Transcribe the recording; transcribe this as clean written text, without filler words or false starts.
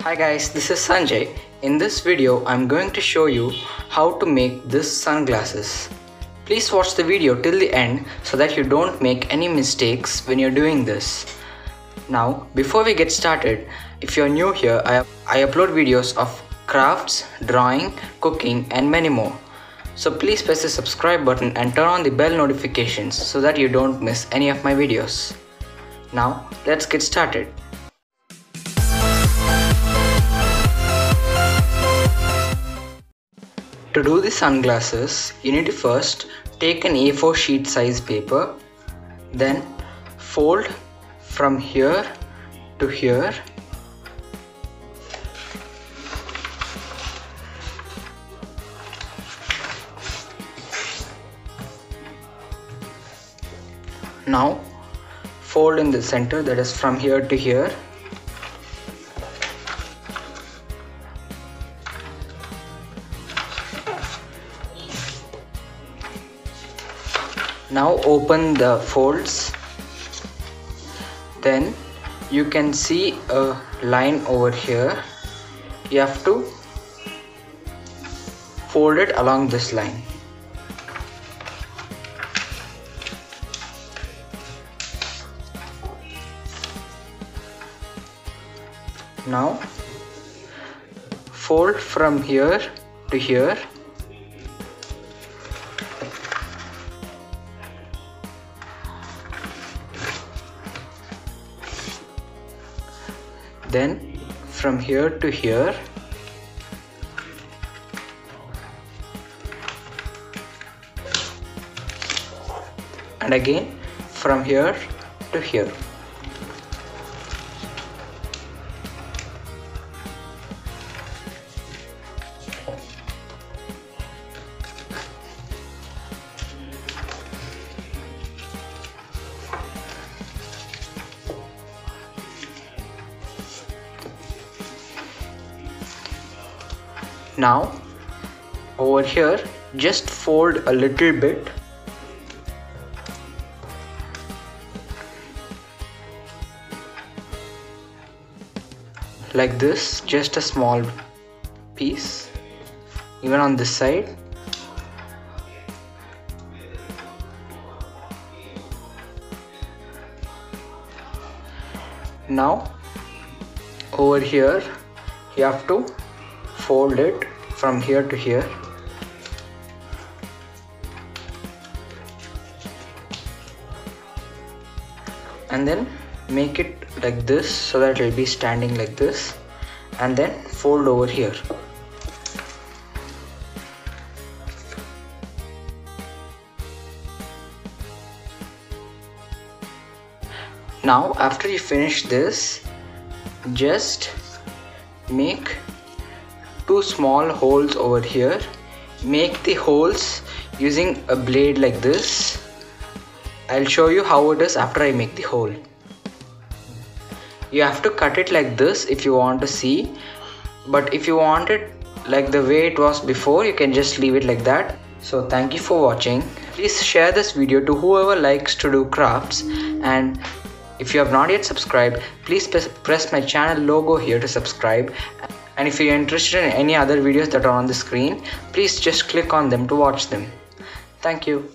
Hi guys, this is Sanjay. In this video, I'm going to show you how to make this sunglasses. Please watch the video till the end so that you don't make any mistakes when you're doing this. Now, before we get started, if you're new here, I upload videos of crafts, drawing, cooking and many more. So please press the subscribe button and turn on the bell notifications so that you don't miss any of my videos. Now, let's get started. To do the sunglasses, you need to first take an A4 sheet size paper, then fold from here to here. Now fold in the center, that is from here to here. Now open the folds, then you can see a line over here. You have to fold it along this line. Now fold from here to here. Then from here to here. And again from here to here. Now over here, just fold a little bit like this, just a small piece, even on this side. Now over here, you have to fold it from here to here. And then make it like this so that it will be standing like this, and then fold over here. Now after you finish this, just make two small holes over here. Make the holes using a blade like this. I'll show you how it is after I make the hole. You have to cut it like this if you want to see, but if you want it like the way it was before, you can just leave it like that. So thank you for watching. Please share this video to whoever likes to do crafts, and if you have not yet subscribed, please press my channel logo here to subscribe. And if you're interested in any other videos that are on the screen, please just click on them to watch them. Thank you.